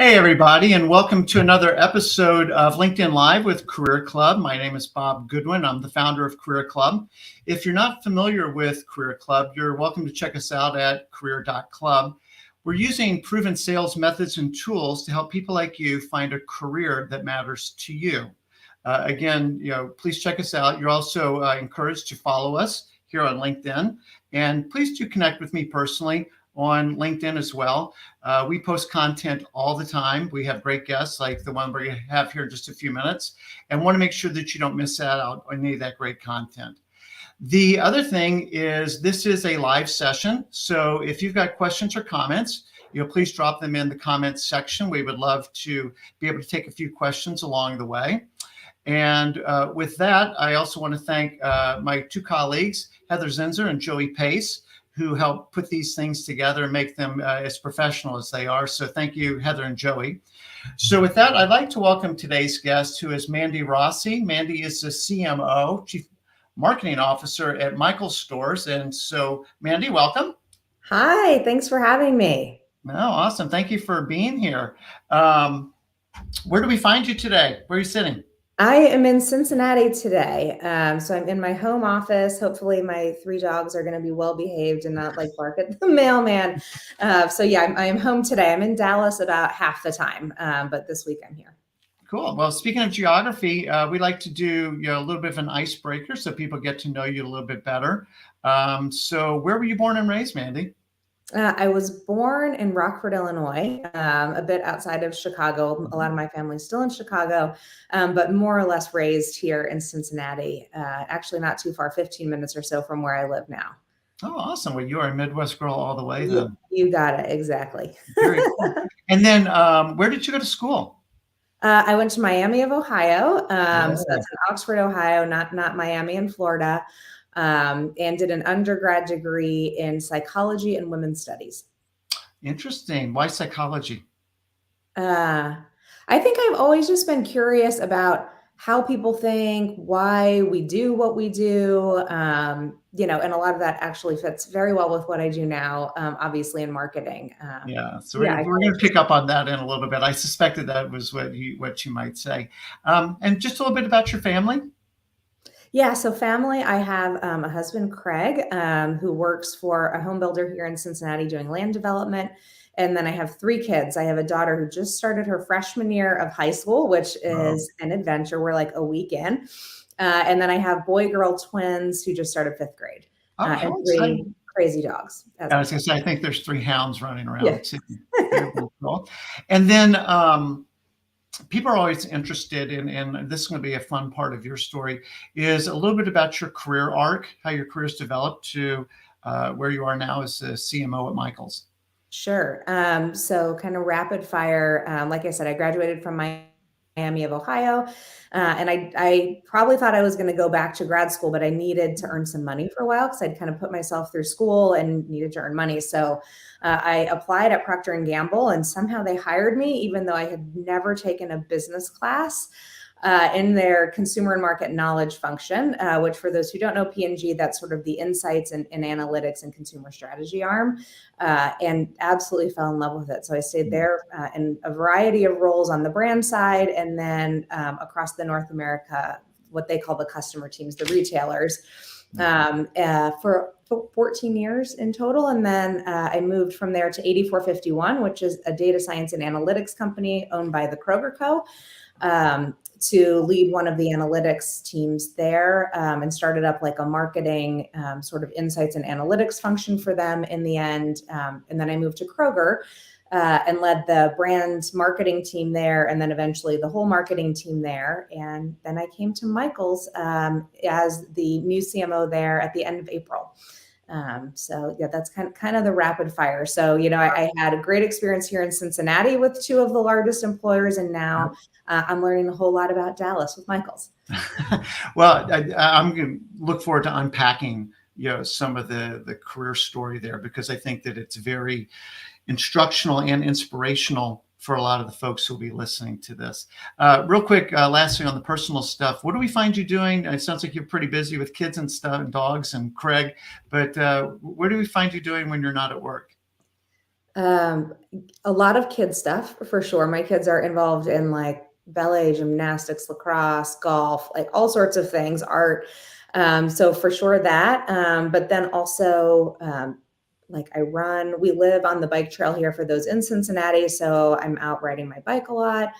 Hey, everybody, and welcome to another episode of LinkedIn Live with Career Club. My name is Bob Goodwin. I'm the founder of Career Club. If you're not familiar with Career Club, you're welcome to check us out at career.club. We're using proven sales methods and tools to help people like you find a career that matters to you. Again, please check us out. You're also encouraged to follow us here on LinkedIn, and please do connect with me personally on LinkedIn as well. We post content all the time. We have great guests like the one we're going to have here in just a few minutes, and want to make sure that you don't miss out on any of that great content. The other thing is this is a live session. So if you've got questions or comments, please drop them in the comments section. We would love to be able to take a few questions along the way. And with that, I also want to thank my two colleagues, Heather Zinzer and Joey Pace, who help put these things together and make them as professional as they are. So thank you, Heather and Joey. So with that, I'd like to welcome today's guest, who is Mandy Rassi. Mandy is the CMO, Chief Marketing Officer at Michaels Stores. And so, Mandy, welcome. Hi, thanks for having me. Oh, awesome. Thank you for being here. Where do we find you today? Where are you sitting? I am in Cincinnati today. So I'm in my home office. Hopefully my 3 dogs are going to be well behaved and not like bark at the mailman. So yeah, I am home today. I'm in Dallas about half the time, but this week I'm here. Cool. Well, speaking of geography, we like to do a little bit of an icebreaker so people get to know you a little bit better. So where were you born and raised, Mandy? I was born in Rockford, Illinois, a bit outside of Chicago. A lot of my family's still in Chicago, but more or less raised here in Cincinnati, actually not too far, 15 minutes or so from where I live now. Oh, awesome. Well, you are a Midwest girl all the way then. You got it. Exactly. Very cool. And then where did you go to school? I went to Miami of Ohio. So that's in Oxford, Ohio, not Miami in Florida. And did an undergrad degree in psychology and women's studies. Interesting. Why psychology? I think I've always just been curious about how people think, why we do what we do, and a lot of that actually fits very well with what I do now, obviously in marketing. So we're going to pick up on that in a little bit. I suspected that was what you might say. And just a little bit about your family. Yeah, so family, I have a husband, Craig, who works for a home builder here in Cincinnati doing land development. And then I have 3 kids. I have a daughter who just started her freshman year of high school, which is an adventure. We're like a week in. And then I have boy-girl twins who just started 5th grade. And 3 crazy dogs. I was going to say, I think there's 3 hounds running around. Yeah. Too. Very cool. And then people are always interested in, and this is going to be a fun part of your story, is a little bit about your career arc, how your career's developed to where you are now as a CMO at Michaels. Sure. So kind of rapid fire. Like I said, I graduated from Miami of Ohio, and I probably thought I was going to go back to grad school, but I needed to earn some money for a while because I'd kind of put myself through school and needed to earn money. So I applied at Procter & Gamble, and somehow they hired me, even though I had never taken a business class in their consumer and market knowledge function, which for those who don't know P&G, that's sort of the insights and analytics and consumer strategy arm, and absolutely fell in love with it. So I stayed there in a variety of roles on the brand side, and then across the North America, what they call the customer teams, the retailers, for 14 years in total. And then I moved from there to 8451, which is a data science and analytics company owned by the Kroger Co., to lead one of the analytics teams there, and started up like a marketing sort of insights and analytics function for them in the end. And then I moved to Kroger and led the brand marketing team there, and then eventually the whole marketing team there. And then I came to Michaels as the new CMO there at the end of April. So yeah, that's kind of the rapid fire. So, I had a great experience here in Cincinnati with 2 of the largest employers, and now I'm learning a whole lot about Dallas with Michaels. Well, I'm going to look forward to unpacking, some of the career story there, because I think that it's very instructional and inspirational for a lot of the folks who'll be listening to this. Real quick, last thing on the personal stuff, what do we find you doing? It sounds like you're pretty busy with kids and stuff and dogs and Craig, but where do we find you doing when you're not at work? Um, a lot of kid stuff for sure. My kids are involved in like ballet, gymnastics, lacrosse, golf, like all sorts of things, art. So for sure that. But then also, like I run, we live on the bike trail here for those in Cincinnati. So I'm out riding my bike a lot,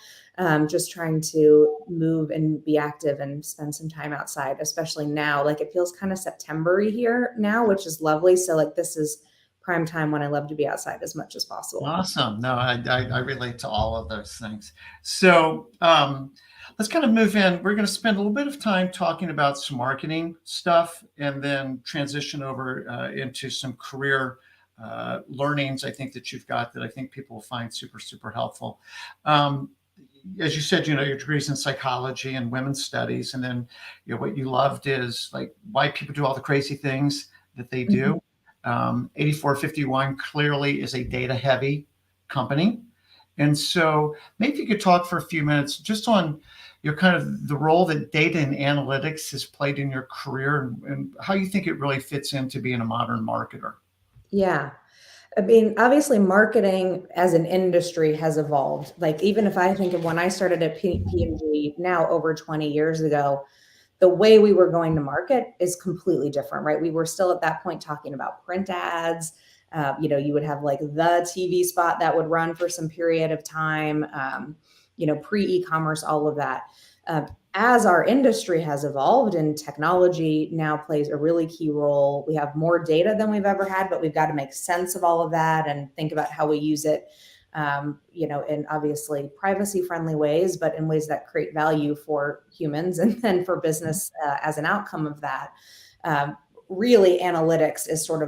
just trying to move and be active and spend some time outside, especially now. Like it feels kind of September-y here now, which is lovely. So like this is prime time when I love to be outside as much as possible. Awesome. No, I relate to all of those things. So let's kind of move in. We're going to spend a little bit of time talking about some marketing stuff and then transition over into some career learnings I think that you've got that I think people will find super, super helpful. As you said, your degrees in psychology and women's studies, and then what you loved is like why people do all the crazy things that they do. Mhm. 8451 clearly is a data heavy company. And so maybe you could talk for a few minutes just on your kind of the role that data and analytics has played in your career and how you think it really fits into being a modern marketer. Yeah. I mean, obviously, marketing as an industry has evolved. Like, even if I think of when I started at P&G now over 20 years ago, the way we were going to market is completely different, right? We were still at that point talking about print ads. You would have like the TV spot that would run for some period of time, pre-e-commerce, all of that. As our industry has evolved and technology now plays a really key role, we have more data than we've ever had, but we've got to make sense of all of that and think about how we use it, in obviously privacy friendly ways, but in ways that create value for humans and then for business as an outcome of that. Really, analytics is sort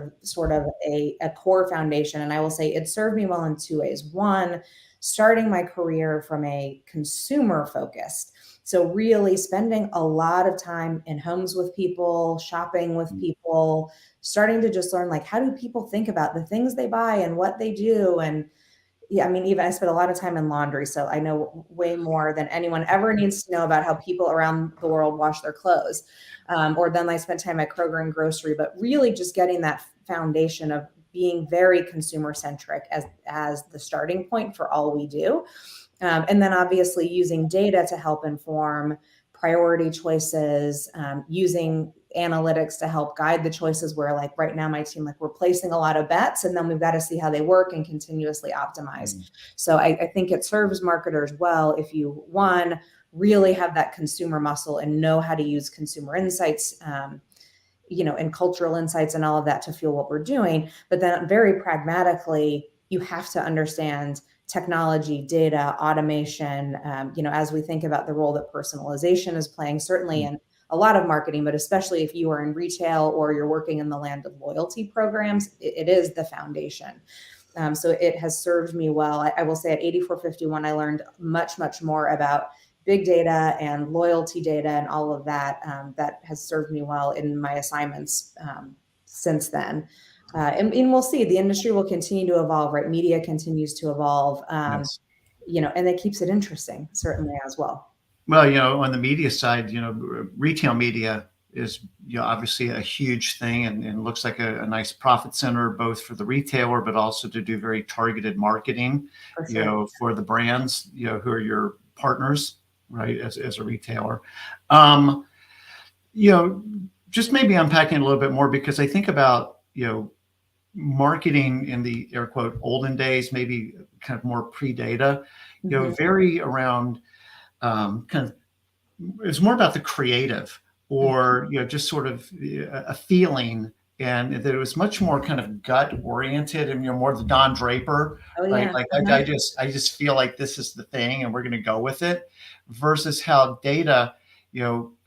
of a core foundation. And I will say it served me well in two ways. One, starting my career from a consumer focused. So really spending a lot of time in homes with people, shopping with people, starting to just learn like how do people think about the things they buy and what they do. And yeah, I mean, even I spent a lot of time in laundry, so I know way more than anyone ever needs to know about how people around the world wash their clothes. Or then I spent time at Kroger and grocery, but really just getting that foundation of being very consumer centric as the starting point for all we do. And then obviously using data to help inform priority choices, using analytics to help guide the choices where like right now my team, like we're placing a lot of bets and then we've got to see how they work and continuously optimize. So I think it serves marketers well if you, one, really have that consumer muscle and know how to use consumer insights, and cultural insights and all of that to fuel what we're doing. But then very pragmatically, you have to understand technology, data, automation, as we think about the role that personalization is playing, certainly in a lot of marketing, but especially if you are in retail or you're working in the land of loyalty programs, it is the foundation. So it has served me well. I will say at 8451, I learned much, much more about big data and loyalty data and all of that that has served me well in my assignments since then. And we'll see, the industry will continue to evolve, right? Media continues to evolve, Yes. and it keeps it interesting, certainly as well. Well, on the media side, retail media is, obviously a huge thing and looks like a nice profit center, both for the retailer, but also to do very targeted marketing, For sure. for the brands, who are your partners, right, as a retailer. Um, you know, just maybe unpacking a little bit more because I think about, marketing in the air quote olden days, maybe kind of more pre-data, Mhm. very around kind of it's more about the creative or just sort of a feeling and that it was much more kind of gut oriented and more the Don Draper, Oh right? yeah. Like Uh-huh. I just feel like this is the thing and we're going to go with it versus how data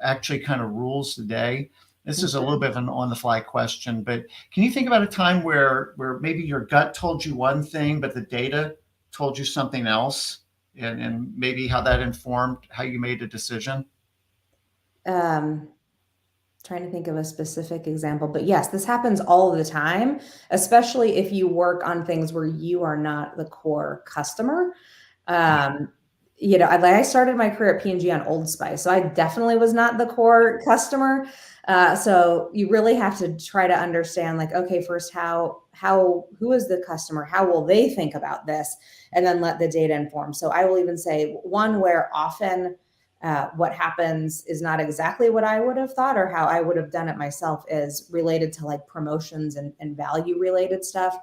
actually kind of rules the day. This is a little bit of an on the fly question, but can you think about a time where maybe your gut told you one thing but the data told you something else and maybe how that informed how you made a decision? Um, Trying to think of a specific example, but yes, this happens all the time, especially if you work on things where you are not the core customer. Um, I started my career at P&G on Old Spice, so I definitely was not the core customer. So you really have to try to understand, like, okay, first, who is the customer? How will they think about this? And then let the data inform. So I will even say one where often what happens is not exactly what I would have thought or how I would have done it myself is related to like promotions and value related stuff.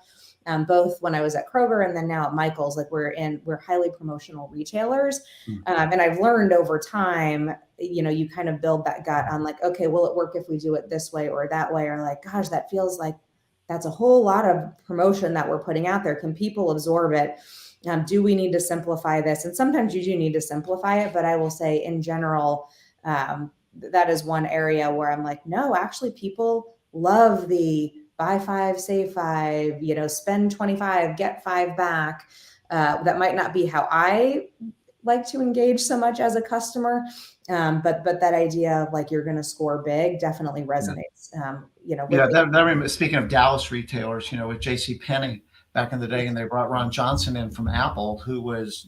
Both when I was at Kroger and then now at Michaels, like we're highly promotional retailers. And I've learned over time, you kind of build that gut on like, okay, will it work if we do it this way or that way? Or like, gosh, that feels like that's a whole lot of promotion that we're putting out there. Can people absorb it? Do we need to simplify this? And sometimes you do need to simplify it, but I will say in general, that is one area where I'm like, no, actually people love the buy 5, save 5, spend 25, get 5 back. That might not be how I like to engage so much as a customer. But that idea of like, you're going to score big definitely resonates. Speaking of Dallas retailers, with J.C. Penney back in the day, and they brought Ron Johnson in from Apple, who was,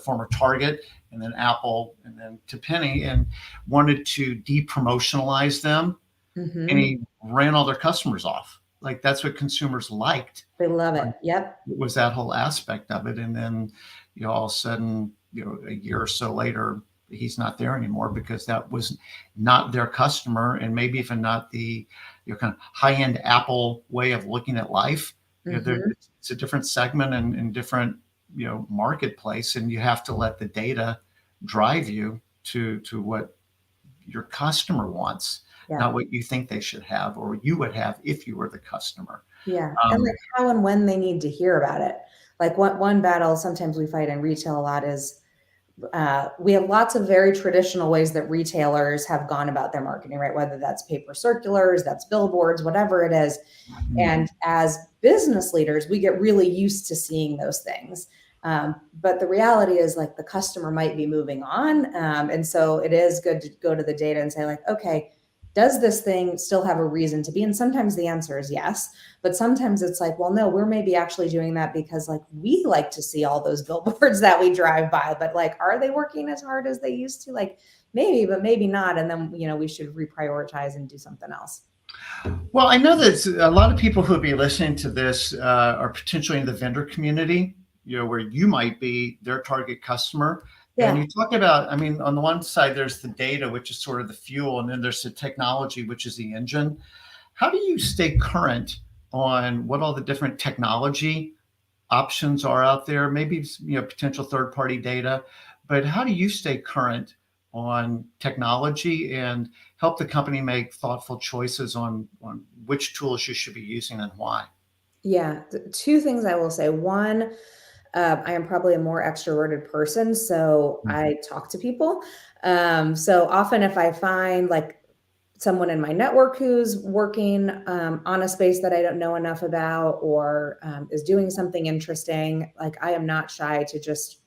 former Target and then Apple and then to Penney, and wanted to depromotionalize them. Mm-hmm. And he ran all their customers off. Like that's what consumers liked. They love it. Yep. It was that whole aspect of it. And then, all of a sudden, a year or so later, he's not there anymore because that was not their customer, and maybe even not the kind of high-end Apple way of looking at life. It's a different segment and different marketplace, and you have to let the data drive you to what your customer wants, not what you think they should have or you would have if you were the customer. Yeah. And like how and when they need to hear about it. Like one battle sometimes we fight in retail a lot is we have lots of very traditional ways that retailers have gone about their marketing, right? Whether that's paper circulars, that's billboards, whatever it is. And as business leaders, we get really used to seeing those things. But the reality is like the customer might be moving on. And so it is good to go to the data and say like, okay, does this thing still have a reason to be? And sometimes the answer is yes, but sometimes it's like, well, no, we're maybe actually doing that because like we like to see all those billboards that we drive by, but like, are they working as hard as they used to? Like maybe, but maybe not. And then, we should reprioritize and do something else. Well, I know that a lot of people who will be listening to this are potentially in the vendor community, where you might be their target customer. Yeah. And you talk about, on the one side, there's the data, which is sort of the fuel, and then there's the technology, which is the engine. How do you stay current on what all the different technology options are out there? Maybe, potential third-party data, but how do you stay current on technology and help the company make thoughtful choices on which tools you should be using and why? Yeah, two things I will say. One, I am probably a more extroverted person, so I talk to people. So often if I find like someone in my network who's working on a space that I don't know enough about or is doing something interesting, like I am not shy to just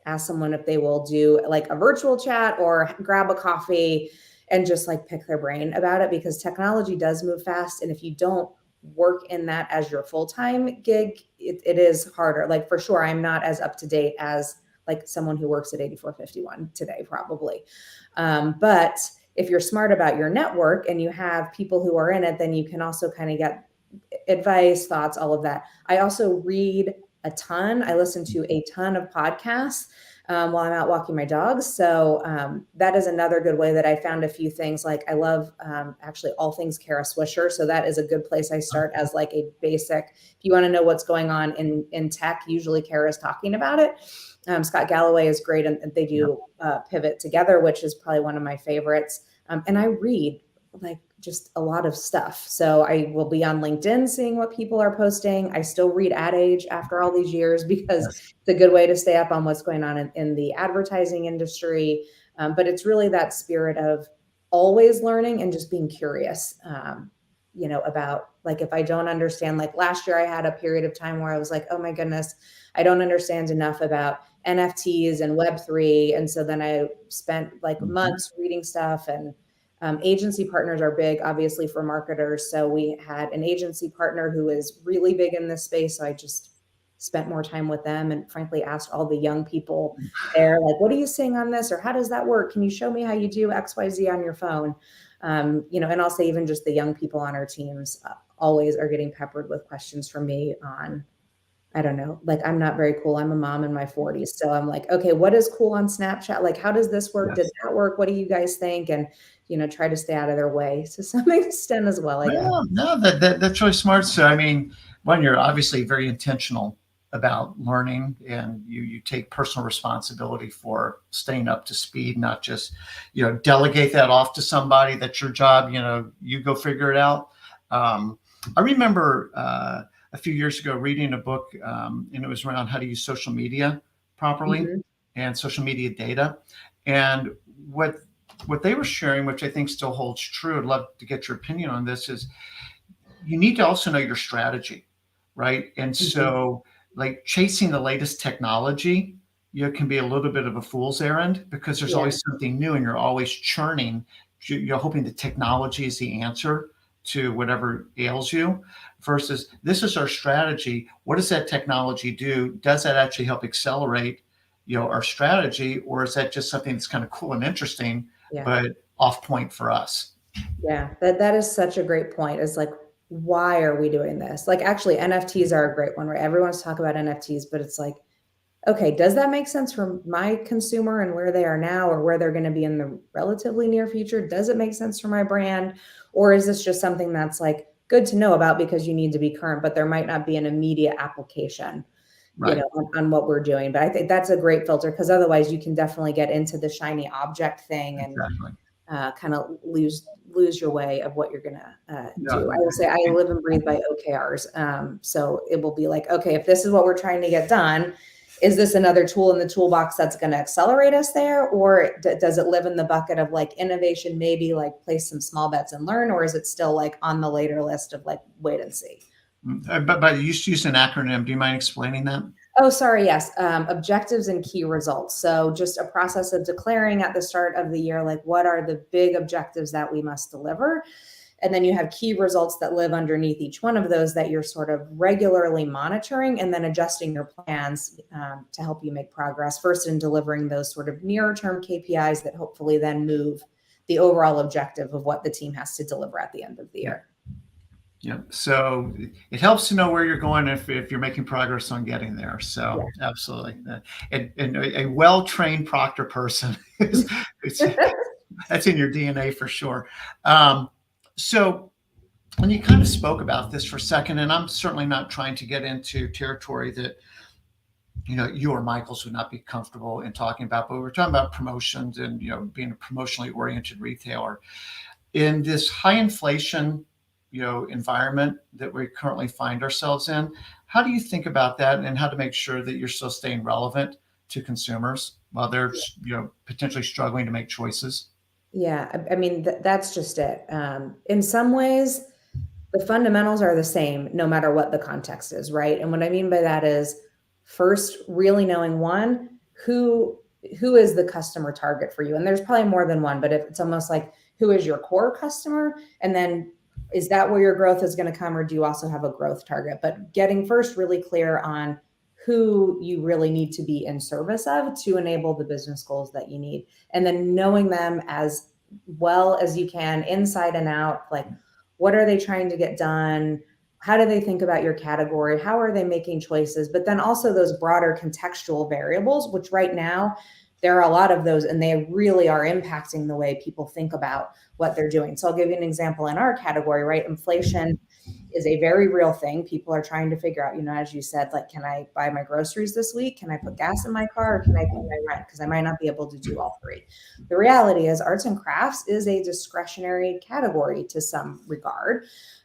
ask someone if they will do like a virtual chat or grab a coffee and just like pick their brain about it, because technology does move fast. And if you don't work in that as your full-time gig, it is harder. Like for sure, I'm not as up to date as like someone who works at 8451 today, probably. But if you're smart about your network and you have people who are in it, then you can also kind of get advice, thoughts, all of that. I also read a ton. I listen to a ton of podcasts while I'm out walking my dogs. So that is another good way that I found a few things. Like I love actually all things Kara Swisher. So that is a good place I start as like a basic, if you want to know what's going on in tech, usually Kara is talking about it. Scott Galloway is great, and they do Pivot together, which is probably one of my favorites. And I read like just a lot of stuff. So I will be on LinkedIn seeing what people are posting. I still read Ad Age after all these years because it's a good way to stay up on what's going on in the advertising industry. But it's really that spirit of always learning and just being curious, about like, if I don't understand, like last year I had a period of time where I was like, oh my goodness, I don't understand enough about NFTs and Web3. And so then I spent like months reading stuff, and agency partners are big, obviously, for marketers. So we had an agency partner who is really big in this space. So I just spent more time with them and frankly asked all the young people there, like, what are you seeing on this? Or how does that work? Can you show me how you do XYZ on your phone? And I'll say even just the young people on our teams always are getting peppered with questions from me on, I don't know, like, I'm not very cool. I'm a mom in my 40s. So I'm like, okay, what is cool on Snapchat? Like, how does this work? Did Yes. that work? What do you guys think? And, try to stay out of their way to some extent as well, I guess. Well, no, that's really smart. So, I mean, one, you're obviously very intentional about learning, and you take personal responsibility for staying up to speed, not just, delegate that off to somebody. That's your job. You go figure it out. I remember a few years ago reading a book, and it was around how to use social media properly Mhm. and social media data. And what they were sharing, which I think still holds true, I'd love to get your opinion on this, is you need to also know your strategy, right? And Mhm. so, like, chasing the latest technology, can be a little bit of a fool's errand because there's Yeah. always something new and you're always churning. You're hoping the technology is the answer to whatever ails you, versus this is our strategy. What does that technology do? Does that actually help accelerate, our strategy, or is that just something that's kind of cool and interesting, Yeah. but off point for us? Yeah. That is such a great point. Is like, why are we doing this? Like, actually, NFTs are a great one, right? Everyone's talking about NFTs, but it's like, okay, does that make sense for my consumer and where they are now or where they're going to be in the relatively near future? Does it make sense for my brand? Or is this just something that's like good to know about because you need to be current, but there might not be an immediate application, Right. on what we're doing. But I think that's a great filter because otherwise you can definitely get into the shiny object thing and Exactly. kind of lose your way of what you're gonna Yeah. do. I will say I live and breathe by OKRs. So it will be like, okay, if this is what we're trying to get done, is this another tool in the toolbox that's going to accelerate us there, or does it live in the bucket of like innovation? Maybe like place some small bets and learn, or is it still like on the later list of like wait and see? But you used an acronym. Do you mind explaining that? Oh, sorry. Yes. Objectives and key results. So just a process of declaring at the start of the year, like what are the big objectives that we must deliver? And then you have key results that live underneath each one of those that you're sort of regularly monitoring and then adjusting your plans to help you make progress first in delivering those sort of near term KPIs that hopefully then move the overall objective of what the team has to deliver at the end of the Yeah. year. Yeah. So it helps to know where you're going if you're making progress on getting there. Yeah. So absolutely. And a well-trained proctor person is, it's, that's in your DNA for sure. So when you kind of spoke about this for a second, and I'm certainly not trying to get into territory that you or Michaels would not be comfortable in talking about, but we're talking about promotions and being a promotionally oriented retailer in this high inflation environment that we currently find ourselves in. How do you think about that, and how to make sure that you're still staying relevant to consumers while they're potentially struggling to make choices? Yeah, I mean, that's just it. In some ways, the fundamentals are the same no matter what the context is, right? And what I mean by that is first really knowing one, who is the customer target for you? And there's probably more than one, but if it's almost like who is your core customer? And then is that where your growth is going to come, or do you also have a growth target? But getting first really clear on who you really need to be in service of to enable the business goals that you need. And then knowing them as well as you can inside and out, like what are they trying to get done? How do they think about your category? How are they making choices? But then also those broader contextual variables, which right now there are a lot of those, and they really are impacting the way people think about what they're doing. So I'll give you an example in our category, right? Inflation is a very real thing. People are trying to figure out, as you said, like, can I buy my groceries this week? Can I put gas in my car, or can I pay my rent? Because I might not be able to do all three. The reality is arts and crafts is a discretionary category to some regard.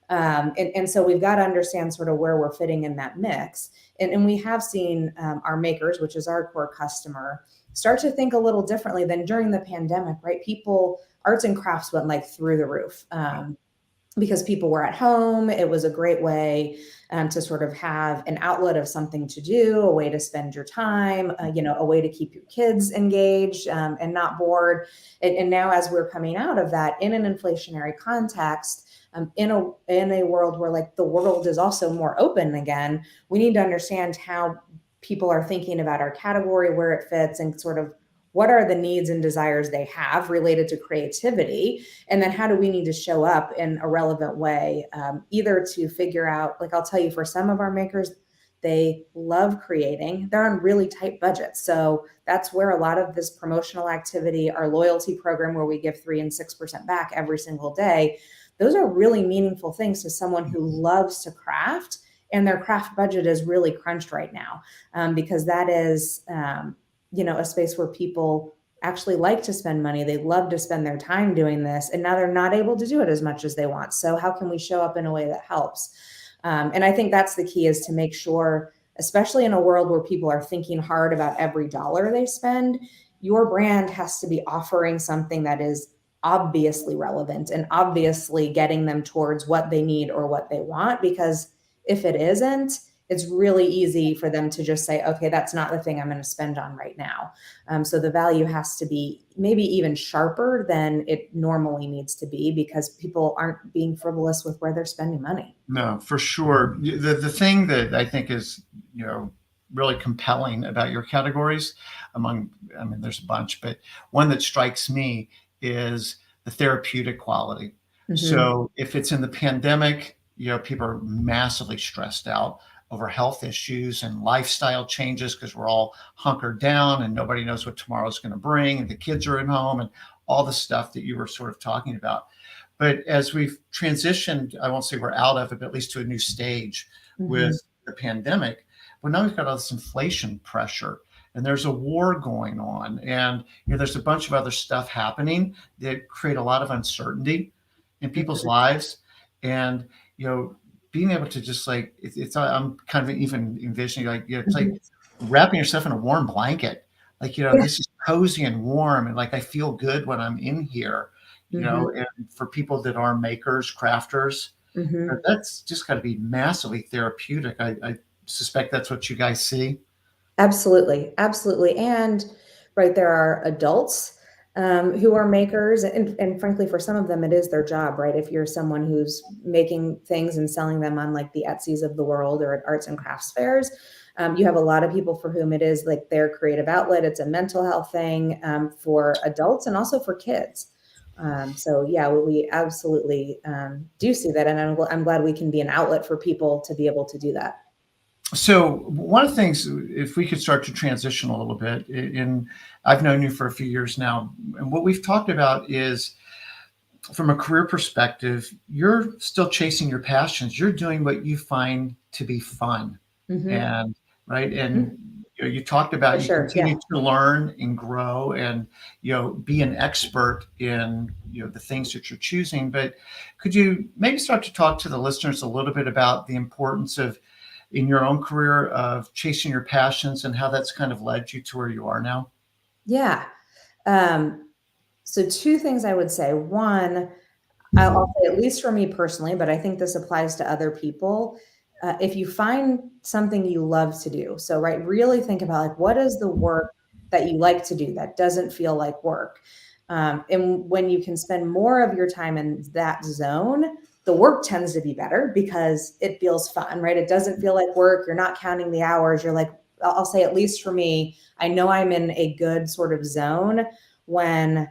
And so we've got to understand sort of where we're fitting in that mix. And we have seen our makers, which is our core customer, start to think a little differently than during the pandemic, right? Arts and crafts went like through the roof. because people were at home. It was a great way to sort of have an outlet of something to do, a way to spend your time, a way to keep your kids engaged and not bored. And now, as we're coming out of that in an inflationary context, in a world where like the world is also more open again, we need to understand how people are thinking about our category, where it fits, and sort of what are the needs and desires they have related to creativity, and then how do we need to show up in a relevant way, either to figure out, like I'll tell you, for some of our makers, they love creating. They're on really tight budgets. So that's where a lot of this promotional activity, our loyalty program where we give 3% and 6% back every single day, those are really meaningful things to someone who loves to craft and their craft budget is really crunched right now, because that is, a space where people actually like to spend money. They love to spend their time doing this, and now they're not able to do it as much as they want. So how can we show up in a way that helps? And I think that's the key, is to make sure, especially in a world where people are thinking hard about every dollar they spend, your brand has to be offering something that is obviously relevant and obviously getting them towards what they need or what they want. Because if it isn't, it's really easy for them to just say, okay, that's not the thing I'm going to spend on right now. So the value has to be maybe even sharper than it normally needs to be, because people aren't being frivolous with where they're spending money. No, for sure. The thing that I think is, really compelling about your categories, I mean, there's a bunch, but one that strikes me is the therapeutic quality. Mm-hmm. So if it's in the pandemic, people are massively stressed out over health issues and lifestyle changes because we're all hunkered down and nobody knows what tomorrow's going to bring, and the kids are at home and all the stuff that you were sort of talking about. But as we've transitioned, I won't say we're out of it, but at least to a new stage with the pandemic, well, now we've got all this inflation pressure and there's a war going on, and there's a bunch of other stuff happening that create a lot of uncertainty in people's lives. And being able to just like I'm kind of even envisioning like it's like wrapping yourself in a warm blanket, like this is cozy and warm, and like I feel good when I'm in here. And for people that are makers, crafters, that's just got to be massively therapeutic. I suspect that's what you guys see. Absolutely. Absolutely. And right, there are adults who are makers. And frankly, for some of them, it is their job, right? If you're someone who's making things and selling them on like the Etsy's of the world or at arts and crafts fairs, you have a lot of people for whom it is like their creative outlet. It's a mental health thing for adults and also for kids. So yeah, we absolutely do see that. And I'm glad we can be an outlet for people to be able to do that. So one of the things, if we could start to transition a little bit, I've known you for a few years now, and what we've talked about is, from a career perspective, you're still chasing your passions. You're doing what you find to be fun, and right. And you talked about you continue to learn and grow, and be an expert in the things that you're choosing. But could you maybe start to talk to the listeners a little bit about the importance of, in your own career, of chasing your passions and how that's kind of led you to where you are now? Yeah. So two things I would say. One, I'll say, at least for me personally, but I think this applies to other people. If you find something you love to do, so right, really think about like, what is the work that you like to do that doesn't feel like work? And when you can spend more of your time in that zone, the work tends to be better because it feels fun, right? It doesn't feel like work. You're not counting the hours. You're like, I'll say, at least for me, I know I'm in a good sort of zone when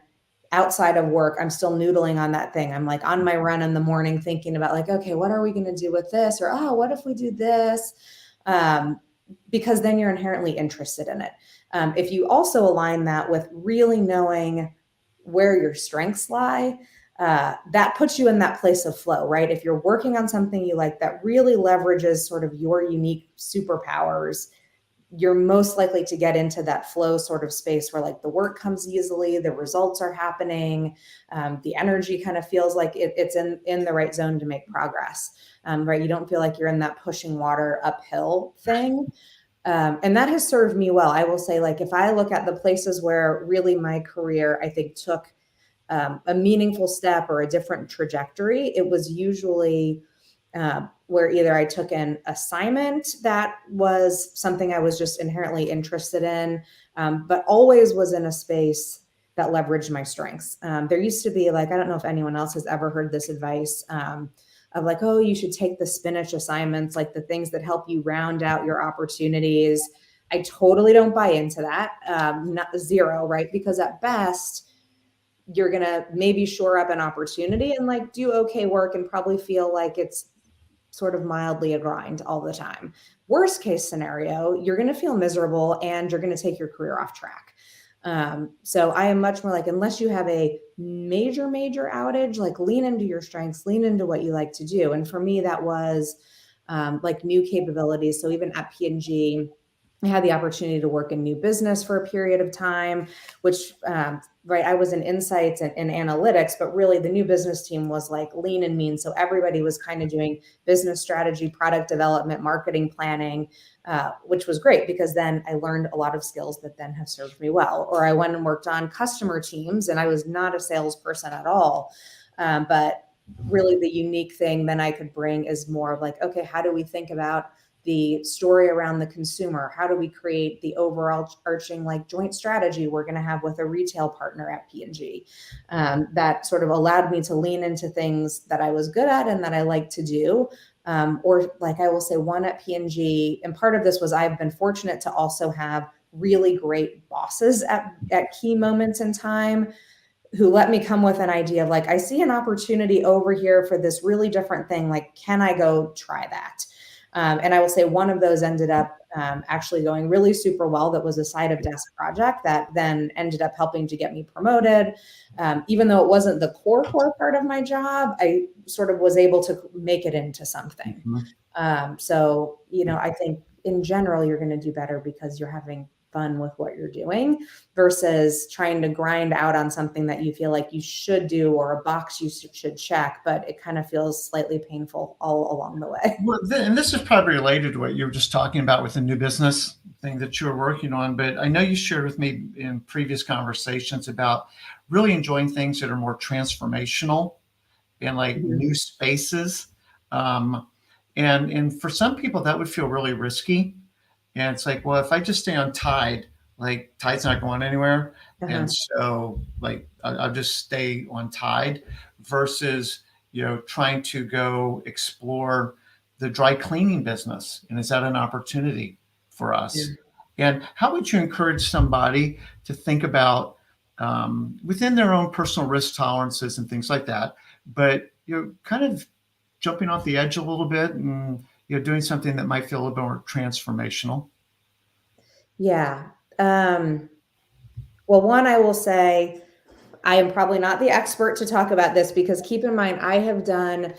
outside of work, I'm still noodling on that thing. I'm like on my run in the morning thinking about like, okay, what are we going to do with this? Or, oh, what if we do this? Because then you're inherently interested in it. If you also align that with really knowing where your strengths lie, that puts you in that place of flow, right? If you're working on something you like that really leverages sort of your unique superpowers, you're most likely to get into that flow sort of space where like the work comes easily, the results are happening, the energy kind of feels like it's in the right zone to make progress, right? You don't feel like you're in that pushing water uphill thing. And that has served me well. I will say, like, if I look at the places where really my career, I think, took a meaningful step or a different trajectory, it was usually where either I took an assignment that was something I was just inherently interested in, but always was in a space that leveraged my strengths. There used to be like, I don't know if anyone else has ever heard this advice of like, oh, you should take the spinach assignments, like the things that help you round out your opportunities. I totally don't buy into that. Not zero, right? Because at best, you're going to maybe shore up an opportunity and like do okay work and probably feel like it's sort of mildly a grind all the time. Worst case scenario, you're going to feel miserable and you're going to take your career off track. So I am much more like, unless you have a major outage, like lean into your strengths, lean into what you like to do. And for me, that was like new capabilities. So even at P&G, I had the opportunity to work in new business for a period of time, which, right, I was in insights and analytics, but really the new business team was like lean and mean. So everybody was kind of doing business strategy, product development, marketing planning, which was great because then I learned a lot of skills that then have served me well. Or I went and worked on customer teams and I was not a salesperson at all. But really the unique thing then I could bring is more of like, okay, how do we think about the story around the consumer? How do we create the overall arching like joint strategy we're going to have with a retail partner at P&G? That sort of allowed me to lean into things that I was good at and that I like to do. Or like I will say one at P&G, and part of this was I've been fortunate to also have really great bosses at key moments in time who let me come with an idea of like, I see an opportunity over here for this really different thing. Like, can I go try that? And I will say one of those ended up actually going really super well. That was a side of desk project that then ended up helping to get me promoted. Even though it wasn't the core part of my job, I sort of was able to make it into something. So, you know, I think in general, you're going to do better because you're having fun with what you're doing versus trying to grind out on something that you feel like you should do or a box you should check, but it kind of feels slightly painful all along the way. Well, and this is probably related to what you were just talking about with the new business thing that you were working on. But I know you shared with me in previous conversations about really enjoying things that are more transformational and like new spaces. And for some people, that would feel really risky. And it's like, well, if I just stay on Tide, like Tide's not going anywhere. And so like I'll just stay on Tide versus, you know, trying to go explore the dry cleaning business. And is that an opportunity for us? And how would you encourage somebody to think about within their own personal risk tolerances and things like that, but you know, kind of jumping off the edge a little bit and you know, doing something that might feel a little bit more transformational? Yeah. Well, one, I will say I am probably not the expert to talk about this because keep in mind, I have done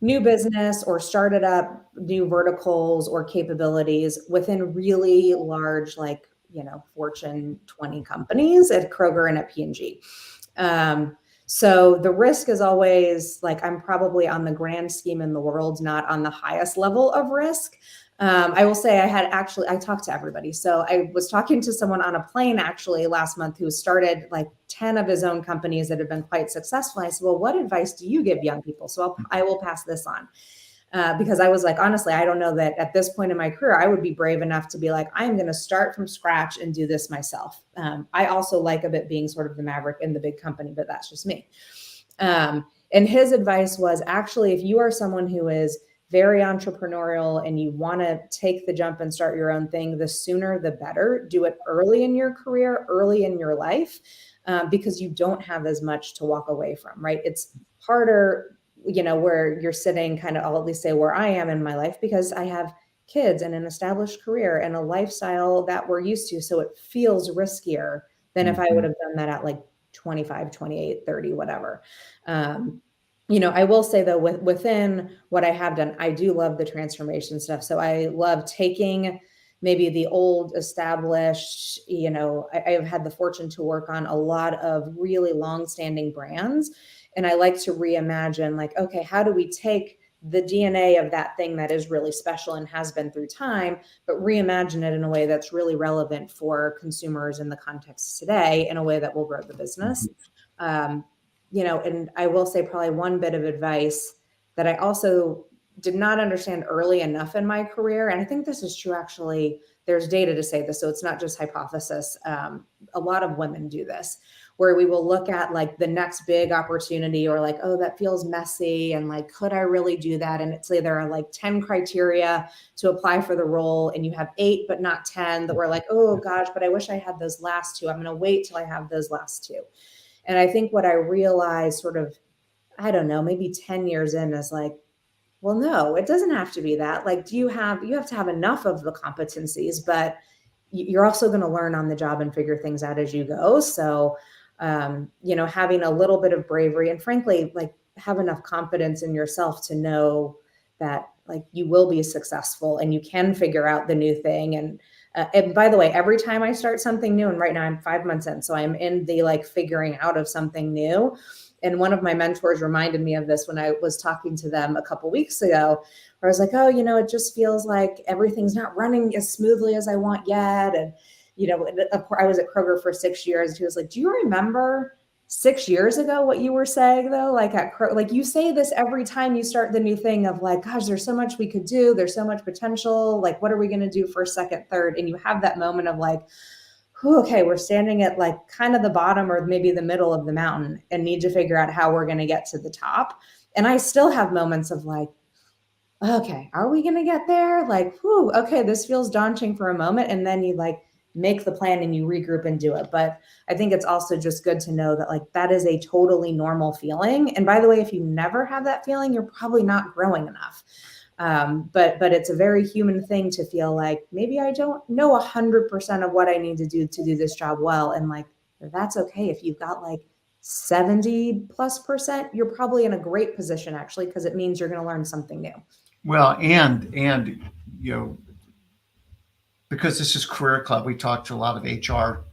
new business or started up new verticals or capabilities within really large, like, you know, Fortune 20 companies at Kroger and at P&G. So the risk is always like, I'm probably on the grand scheme in the world, not on the highest level of risk. I will say I talked to everybody. So I was talking to someone on a plane actually last month who started like 10 of his own companies that have been quite successful. I said, well, what advice do you give young people? So I will pass this on. Because I was like, honestly, I don't know that at this point in my career, I would be brave enough to be like, I'm going to start from scratch and do this myself. I also like a bit being sort of the maverick in the big company, but that's just me. And his advice was actually, if you are someone who is very entrepreneurial and you want to take the jump and start your own thing, the sooner the better. Do it early in your career, early in your life, because you don't have as much to walk away from, right? It's harder, you know, where you're sitting kind of, I'll at least say where I am in my life, because I have kids and an established career and a lifestyle that we're used to. So it feels riskier than if I would have done that at like 25, 28, 30, whatever. You know, I will say though, within what I have done, I do love the transformation stuff. So I love taking maybe the old established, you know, I have had the fortune to work on a lot of really long-standing brands. And I like to reimagine like, okay, how do we take the DNA of that thing that is really special and has been through time, but reimagine it in a way that's really relevant for consumers in the context today in a way that will grow the business. and I will say probably one bit of advice that I also did not understand early enough in my career. And I think this is true, actually. There's data to say this, so it's not just hypothesis. A lot of women do this, where we will look at like the next big opportunity, or like, oh, that feels messy, and like, could I really do that? And it's like there are like 10 criteria to apply for the role, and you have 8 but not 10 that were like, oh gosh, but I wish I had those last 2. I'm going to wait till I have those last 2. And I think what I realized sort of, I don't know, maybe 10 years in, is like, well, no, it doesn't have to be that. Like, you have to have enough of the competencies, but you're also going to learn on the job and figure things out as you go. So, having a little bit of bravery, and frankly, like, have enough confidence in yourself to know that like you will be successful and you can figure out the new thing. And by the way, every time I start something new, and right now I'm 5 months in, so I'm in the like figuring out of something new. And one of my mentors reminded me of this when I was talking to them a couple weeks ago, where I was like, oh, it just feels like everything's not running as smoothly as I want yet. And, I was at Kroger for 6 years. And he was like, do you remember 6 years ago what you were saying though? Like like you say this every time you start the new thing of like, gosh, there's so much we could do. There's so much potential. Like, what are we going to do for second, third? And you have that moment of like, okay, we're standing at like kind of the bottom or maybe the middle of the mountain and need to figure out how we're going to get to the top. And I still have moments of like, okay, are we going to get there? Like, whew, okay, this feels daunting for a moment. And then you like make the plan and you regroup and do it. But I think it's also just good to know that like that is a totally normal feeling. And by the way, if you never have that feeling, you're probably not growing enough. But it's a very human thing to feel like maybe I don't know 100% of what I need to do this job well. And like, that's okay. If you've got like 70+%, you're probably in a great position actually, because it means you're going to learn something new. Well, and because this is Career Club, we talked to a lot of HR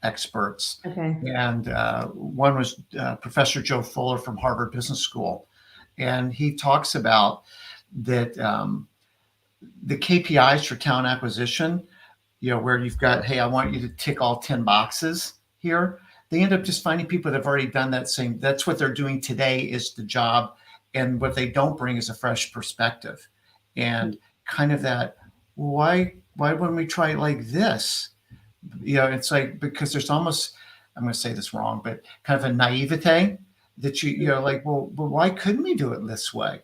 experts. Okay. And one was Professor Joe Fuller from Harvard Business School. And he talks about that the KPIs for talent acquisition, where you've got, hey, I want you to tick all 10 boxes here. They end up just finding people that have already done that same, that's what they're doing today is the job. And what they don't bring is a fresh perspective. And kind of that, why wouldn't we try it like this? It's like, because there's almost, I'm going to say this wrong, but kind of a naivete that you're like, well, why couldn't we do it this way?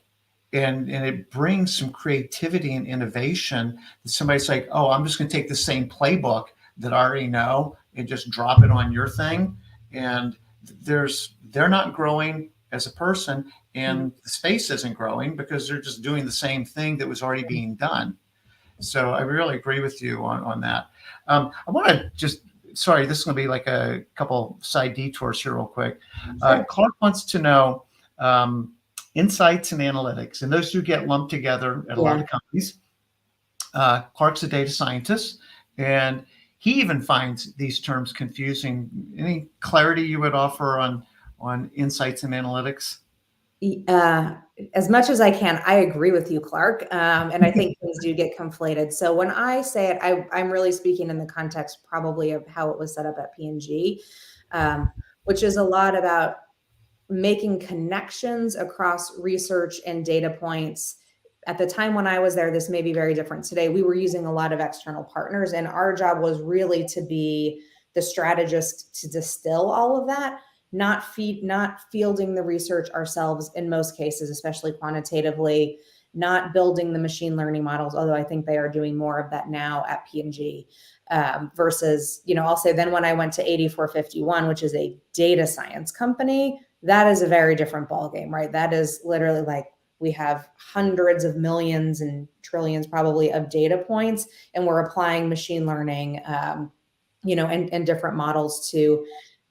And it brings some creativity and innovation that somebody's like, oh, I'm just going to take the same playbook that I already know and just drop it on your thing. And they're not growing as a person, and the space isn't growing because they're just doing the same thing that was already being done. So I really agree with you on that. I want to just, sorry, this is going to be like a couple side detours here real quick. Sure. Clark wants to know insights and analytics, and those do get lumped together at a lot of companies. Clark's a data scientist, and he even finds these terms confusing. Any clarity you would offer on insights and analytics? As much as I can, I agree with you, Clark. And I think things do get conflated. So when I say it, I'm really speaking in the context probably of how it was set up at P&G, which is a lot about making connections across research and data points. At the time when I was there, this may be very different today. We were using a lot of external partners, and our job was really to be the strategist to distill all of that, not fielding the research ourselves in most cases, especially quantitatively, not building the machine learning models, although I think they are doing more of that now at P&G. Versus, I'll say then when I went to 8451, which is a data science company, that is a very different ballgame, right? That is literally like we have hundreds of millions and trillions probably of data points, and we're applying machine learning, and different models to,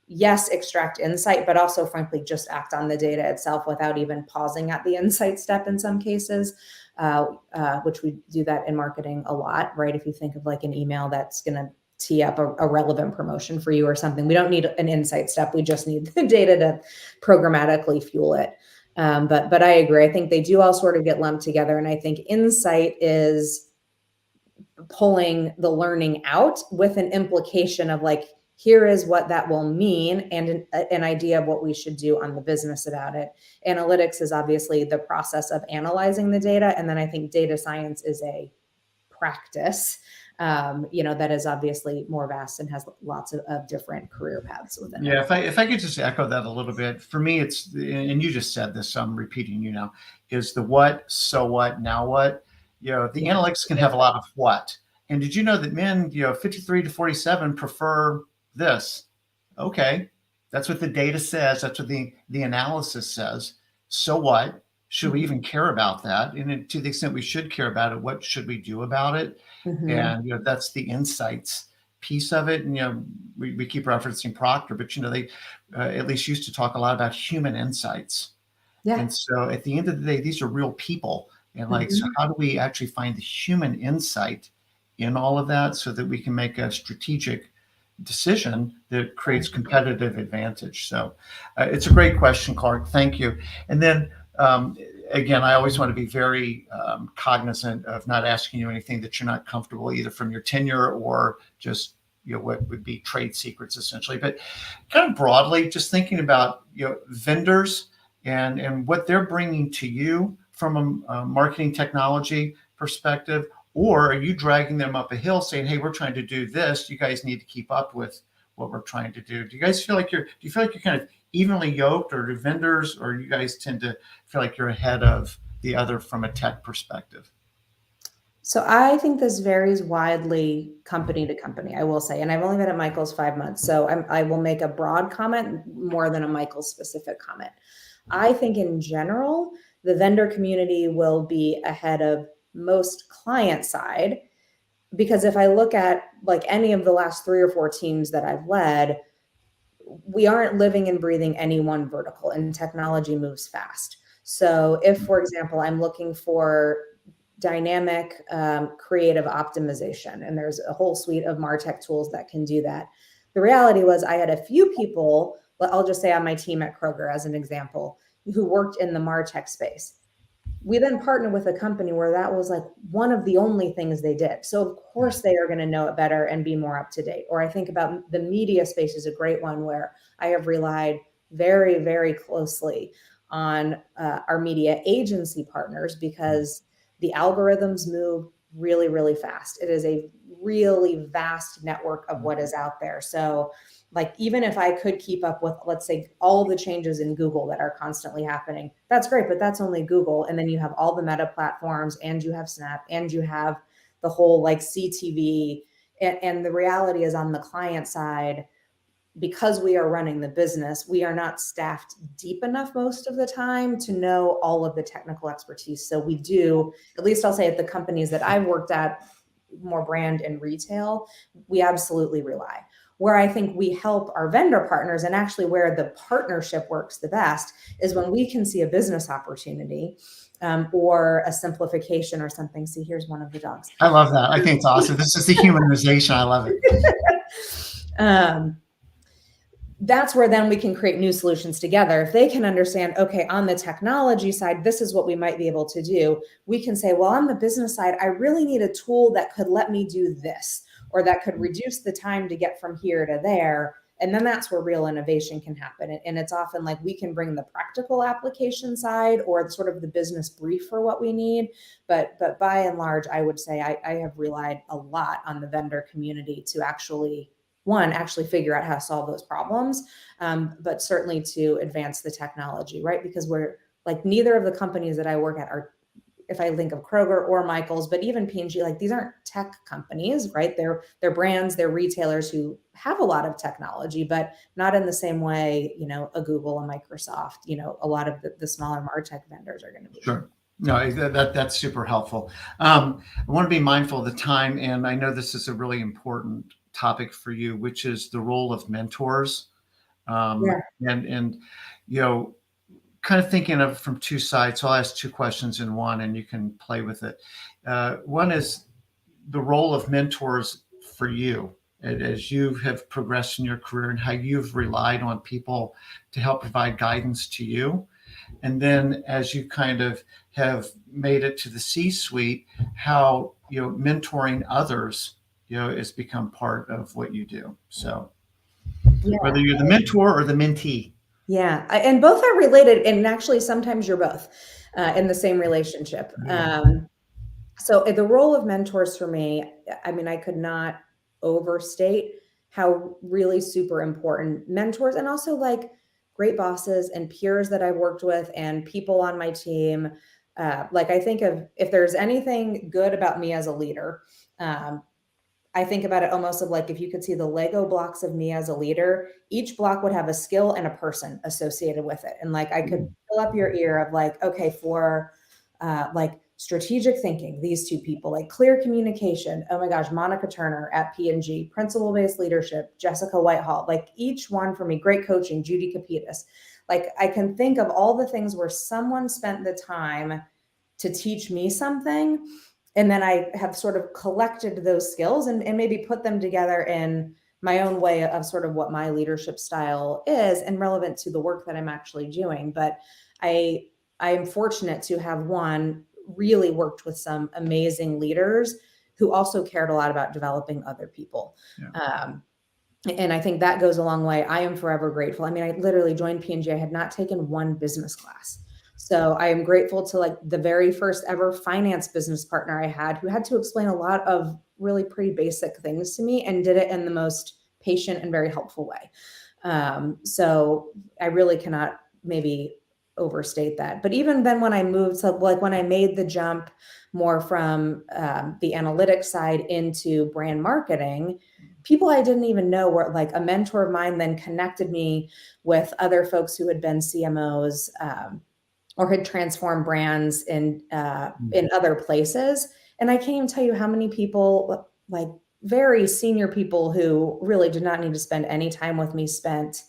yes, extract insight, but also frankly, just act on the data itself without even pausing at the insight step in some cases, which we do that in marketing a lot, right? If you think of like an email that's going to tee up a relevant promotion for you or something, we don't need an insight step. We just need the data to programmatically fuel it. But I agree. I think they do all sort of get lumped together. And I think insight is pulling the learning out with an implication of like, Here is what that will mean, and an idea of what we should do on the business about it. Analytics is obviously the process of analyzing the data. And then I think data science is a practice, that is obviously more vast and has lots of different career paths within it. Yeah, if I could just echo that a little bit, for me, it's, and you just said this, so I'm repeating you now, is the what, so what, now what. The analytics can have a lot of what. And did you know that men, 53 to 47 prefer this? Okay, that's what the data says. That's what the analysis says. So what? Should we even care about that? And to the extent we should care about it, what should we do about it? And that's the insights piece of it. And we keep referencing Proctor, but they at least used to talk a lot about human insights. Yeah. And so at the end of the day, these are real people. And so how do we actually find the human insight in all of that so that we can make a strategic decision that creates competitive advantage? So it's a great question, Clark. Thank you. And then again, I always want to be very cognizant of not asking you anything that you're not comfortable, either from your tenure or just what would be trade secrets, essentially. But kind of broadly, just thinking about vendors and what they're bringing to you from a marketing technology perspective, or are you dragging them up a hill saying, "Hey, we're trying to do this. You guys need to keep up with what we're trying to do"? Do you guys feel like do you feel like you're kind of evenly yoked, or do vendors, or you guys tend to feel like you're ahead of the other from a tech perspective? So I think this varies widely company to company, I will say. And I've only been at Michaels 5 months, so I will make a broad comment more than a Michaels specific comment. I think in general, the vendor community will be ahead of most client side, because if I look at like any of the last 3 or 4 teams that I've led, we aren't living and breathing any one vertical, and technology moves fast. So if, for example, I'm looking for dynamic creative optimization, and there's a whole suite of MarTech tools that can do that. The reality was I had a few people, I'll just say on my team at Kroger as an example, who worked in the MarTech space. We then partnered with a company where that was like one of the only things they did. So of course they are going to know it better and be more up to date. Or I think about the media space is a great one where I have relied very, very closely on our media agency partners, because the algorithms move really, really fast. It is a really vast network of what is out there. So like, even if I could keep up with, let's say, all the changes in Google that are constantly happening, that's great, but that's only Google. And then you have all the meta platforms, and you have Snap, and you have the whole like CTV. And the reality is, on the client side, because we are running the business, we are not staffed deep enough most of the time to know all of the technical expertise. So we do, at least I'll say at the companies that I've worked at, more brand and retail, we absolutely rely. Where I think we help our vendor partners, and actually where the partnership works the best, is when we can see a business opportunity or a simplification or something. See, here's one of the dogs. I love that. I think it's awesome. This is the humanization. I love it. That's where then we can create new solutions together. If they can understand, okay, on the technology side, this is what we might be able to do. We can say, well, on the business side, I really need a tool that could let me do this, or that could reduce the time to get from here to there. And then that's where real innovation can happen. And it's often like we can bring the practical application side or sort of the business brief for what we need. But by and large, I would say I have relied a lot on the vendor community to actually figure out how to solve those problems, but certainly to advance the technology, right? Because we're like, neither of the companies that I work at are, if I think of Kroger or Michaels, but even P&G, like these aren't tech companies, right? They're brands, they're retailers who have a lot of technology, but not in the same way, a Google, a Microsoft, a lot of the smaller MarTech vendors are going to be. Sure. No, that's super helpful. I want to be mindful of the time, and I know this is a really important topic for you, which is the role of mentors. Yeah. And kind of thinking of from two sides. So I'll ask two questions in one, and you can play with it. One is the role of mentors for you as you have progressed in your career, and how you've relied on people to help provide guidance to you. And then as you kind of have made it to the C-suite, how mentoring others has become part of what you do. So whether Yeah. you're the mentor or the mentee. Yeah. And both are related. And actually, sometimes you're both in the same relationship. Yeah. So the role of mentors for me, I mean, I could not overstate how really super important mentors and also like great bosses and peers that I've worked with and people on my team. Like I think of if there's anything good about me as a leader, um, I think about it almost of like if you could see the Lego blocks of me as a leader, each block would have a skill and a person associated with it. And like I could fill up your ear of like, okay, for like strategic thinking, these two people, like clear communication. Oh my gosh, Monica Turner at P&G, principle-based leadership, Jessica Whitehall, like each one for me, great coaching, Judy Capitas. Like I can think of all the things where someone spent the time to teach me something. And then I have sort of collected those skills and maybe put them together in my own way of sort of what my leadership style is and relevant to the work that I'm actually doing. But I I am fortunate to have one really worked with some amazing leaders who also cared a lot about developing other people. Yeah. And I think that goes a long way. I am forever grateful. I mean, I literally joined P&G. I had not taken one business class. So I am grateful to like the very first ever finance business partner I had who had to explain a lot of really pretty basic things to me and did it in the most patient and very helpful way. So I really cannot maybe overstate that. But even then when I moved to like when I made the jump more from the analytics side into brand marketing, people I didn't even know were like a mentor of mine then connected me with other folks who had been CMOs or had transformed brands in other places. And I can't even tell you how many people, like very senior people who really did not need to spend any time with me, spent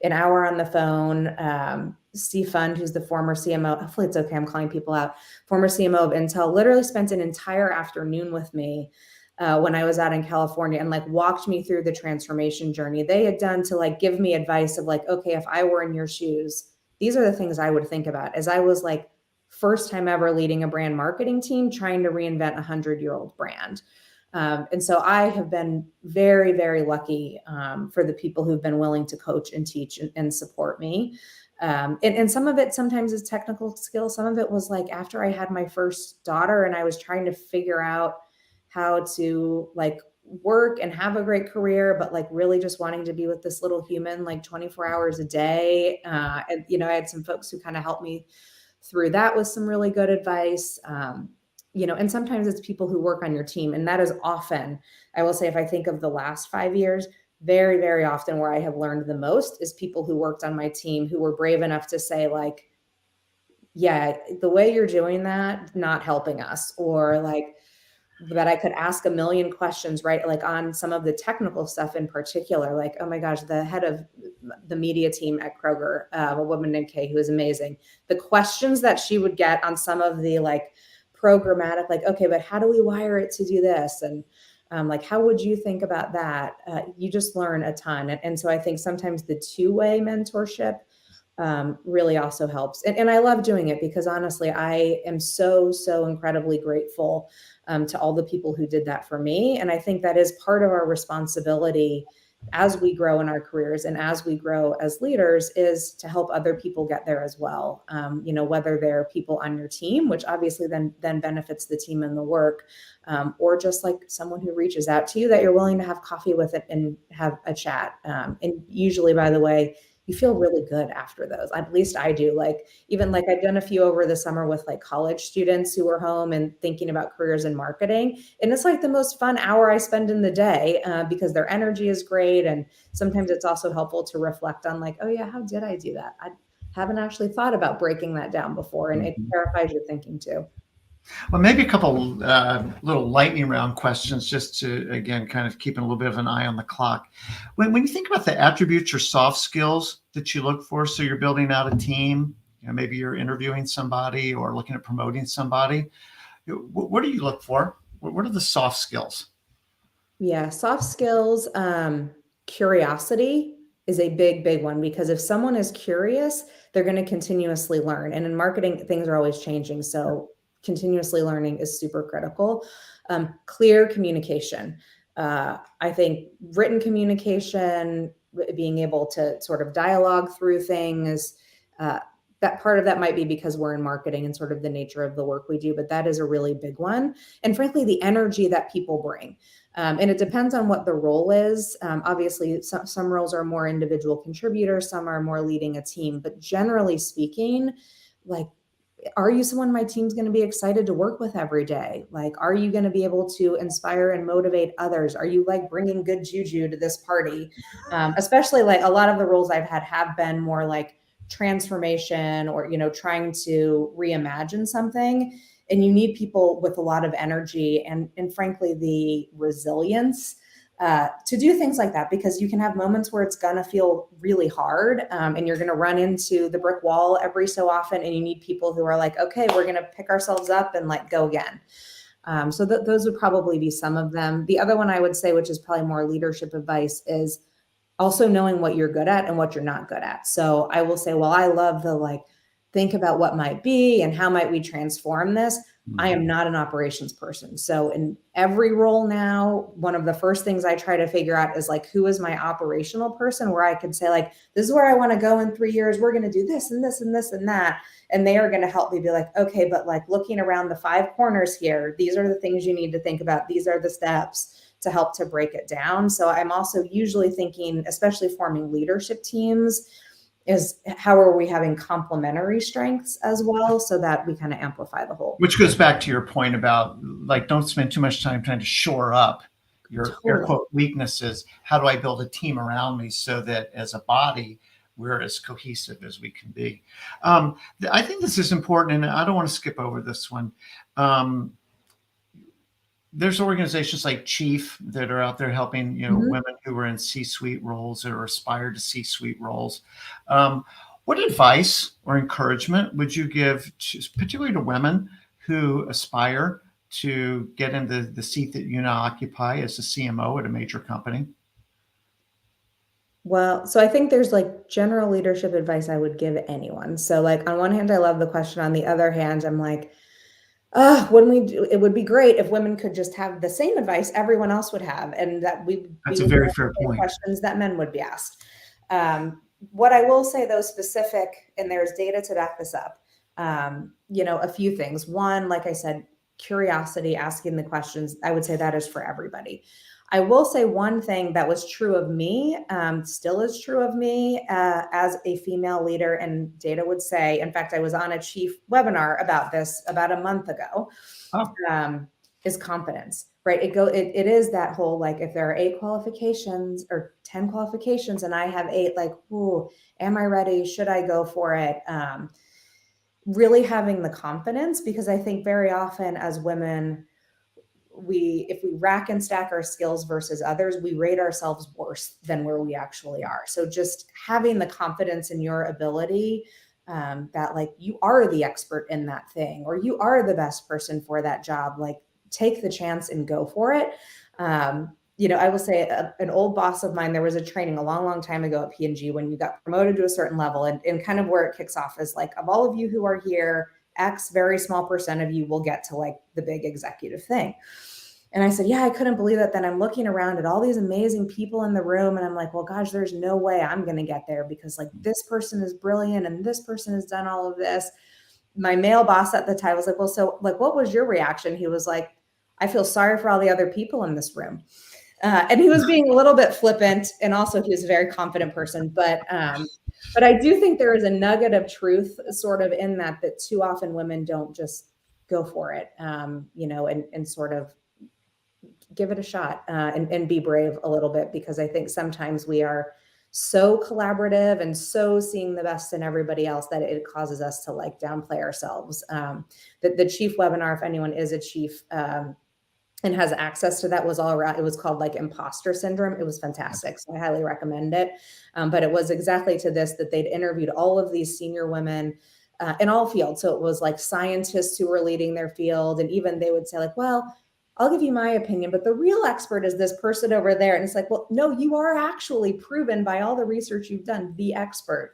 an hour on the phone. Steve Fund, who's the former CMO, hopefully it's okay, I'm calling people out, former CMO of Intel, literally spent an entire afternoon with me when I was out in California and like walked me through the transformation journey they had done to like give me advice of like, okay, if I were in your shoes, these are the things I would think about as I was like first time ever leading a brand marketing team, trying to reinvent a 100-year-old brand. And so I have been very, very lucky for the people who've been willing to coach and teach and support me. And some of it sometimes is technical skill. Some of it was like after I had my first daughter and I was trying to figure out how to like work and have a great career, but like really just wanting to be with this little human like 24 hours a day. And, you know, I had some folks who kind of helped me through that with some really good advice. You know, and sometimes it's people who work on your team. And that is often, I will say, if I think of the last 5 years, very, very often where I have learned the most is people who worked on my team who were brave enough to say like, yeah, the way you're doing that, not helping us, or like, that I could ask a million questions, right? Like on some of the technical stuff in particular, like, oh my gosh, the head of the media team at Kroger, a woman named Kay, who is amazing. The questions that she would get on some of the like programmatic, like, okay, but how do we wire it to do this? And like, how would you think about that? You just learn a ton. And so I think sometimes the two-way mentorship really also helps. And I love doing it because honestly, I am so, so incredibly grateful to all the people who did that for me. And I think that is part of our responsibility as we grow in our careers and as we grow as leaders is to help other people get there as well. You know, whether they're people on your team, which obviously then benefits the team and the work, or just like someone who reaches out to you that you're willing to have coffee with it and have a chat. And usually, by the way, you feel really good after those. At least I do. Like even like I've done a few over the summer with like college students who are home and thinking about careers in marketing. And it's like the most fun hour I spend in the day because their energy is great. And sometimes it's also helpful to reflect on like, oh yeah, how did I do that? I haven't actually thought about breaking that down before. And it clarifies your thinking too. Well, maybe a couple little lightning round questions just to, again, kind of keeping a little bit of an eye on the clock. When you think about the attributes or soft skills that you look for, so you're building out a team, you know, maybe you're interviewing somebody or looking at promoting somebody, what do you look for? What are the soft skills? Yeah, soft skills, curiosity is a big, big one because if someone is curious, they're going to continuously learn. And in marketing, things are always changing. So continuously learning is super critical. Clear communication. I think written communication, being able to sort of dialogue through things. That part of that might be because we're in marketing and sort of the nature of the work we do, but that is a really big one. And frankly, the energy that people bring. And it depends on what the role is. Obviously, some roles are more individual contributors, some are more leading a team, but generally speaking, like, are you someone my team's going to be excited to work with every day? Like, are you going to be able to inspire and motivate others? Are you like bringing good juju to this party? Especially like a lot of the roles I've had have been more like transformation or, trying to reimagine something. And you need people with a lot of energy and frankly, the resilience to do things like that, because you can have moments where it's going to feel really hard and you're going to run into the brick wall every so often. And you need people who are like, okay, we're going to pick ourselves up and like go again. So those would probably be some of them. The other one I would say, which is probably more leadership advice, is also knowing what you're good at and what you're not good at. So I will say, well, I love the like, think about what might be and how might we transform this. I am not an operations person. So in every role now, one of the first things I try to figure out is like, who is my operational person where I could say like, this is where I want to go in 3 years. We're going to do this and this and this and that. And they are going to help me be like, okay, but like looking around the 5 corners here, these are the things you need to think about. These are the steps to help to break it down. So I'm also usually thinking, especially forming leadership teams, is how are we having complementary strengths as well, so that we kind of amplify the whole. Which goes back to your point about like, don't spend too much time trying to shore up your air quote weaknesses. How do I build a team around me so that as a body, we're as cohesive as we can be? I think this is important, and I don't want to skip over this one. There's organizations like Chief that are out there helping, women who are in C-suite roles or aspire to C-suite roles. What advice or encouragement would you give, particularly to women who aspire to get into the seat that you now occupy as a CMO at a major company? Well, so I think there's like general leadership advice I would give anyone. So like on one hand, I love the question. On the other hand, I'm like, it would be great if women could just have the same advice everyone else would have, and that That's a very fair point. Questions that men would be asked. What I will say though, specific, and there's data to back this up, a few things. One, like I said, curiosity, asking the questions, I would say that is for everybody. I will say one thing that was true of me, still is true of me as a female leader, and data would say, in fact, I was on a Chief webinar about this about a month ago, is confidence, right? It is that whole, like, if there are 8 qualifications or 10 qualifications and I have 8, like, ooh, am I ready? Should I go for it? Really having the confidence, because I think very often as women, if we rack and stack our skills versus others, we rate ourselves worse than where we actually are. So just having the confidence in your ability, that like you are the expert in that thing, or you are the best person for that job, like take the chance and go for it. I will say an old boss of mine, there was a training a long, long time ago at P&G when you got promoted to a certain level, and kind of where it kicks off is like, of all of you who are here, X very small percent of you will get to like the big executive thing. And I said, yeah, I couldn't believe it. Then I'm looking around at all these amazing people in the room, and I'm like, well, gosh, there's no way I'm going to get there, because like this person is brilliant and this person has done all of this. My male boss at the time was like, well, so like, what was your reaction? He was like, I feel sorry for all the other people in this room. And he was being a little bit flippant, and also he was a very confident person. But I do think there is a nugget of truth sort of in that too often women don't just go for it, and sort of give it a shot and be brave a little bit, because I think sometimes we are so collaborative and so seeing the best in everybody else that it causes us to like downplay ourselves. The Chief webinar, if anyone is a chief and has access to that, was all around. It was called like imposter syndrome. It was fantastic. So I highly recommend it. But it was exactly to this, that they'd interviewed all of these senior women in all fields. So it was like scientists who were leading their field. And even they would say like, well, I'll give you my opinion, but the real expert is this person over there. And it's like, well, no, you are actually proven by all the research you've done, the expert.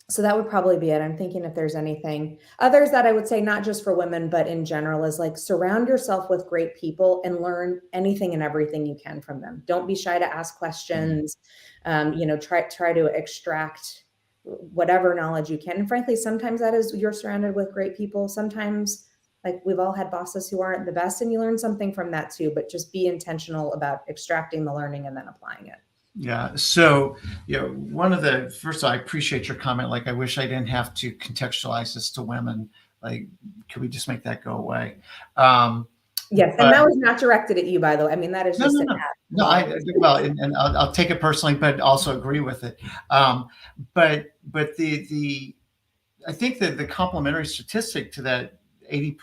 So that would probably be it. I'm thinking if there's anything others that I would say, not just for women, but in general, is like surround yourself with great people and learn anything and everything you can from them. Don't be shy to ask questions. Try to extract whatever knowledge you can. And frankly, sometimes that is you're surrounded with great people. Sometimes, like, we've all had bosses who aren't the best, and you learn something from that too. But just be intentional about extracting the learning and then applying it. Yeah. So, one of the first, I appreciate your comment. Like, I wish I didn't have to contextualize this to women. Like, could we just make that go away? Yes, and But that was not directed at you, by the way. I mean, that is no, just no, an no, ad no. of all. And I'll take it personally, but also agree with it. But the I think that the complementary statistic to that 80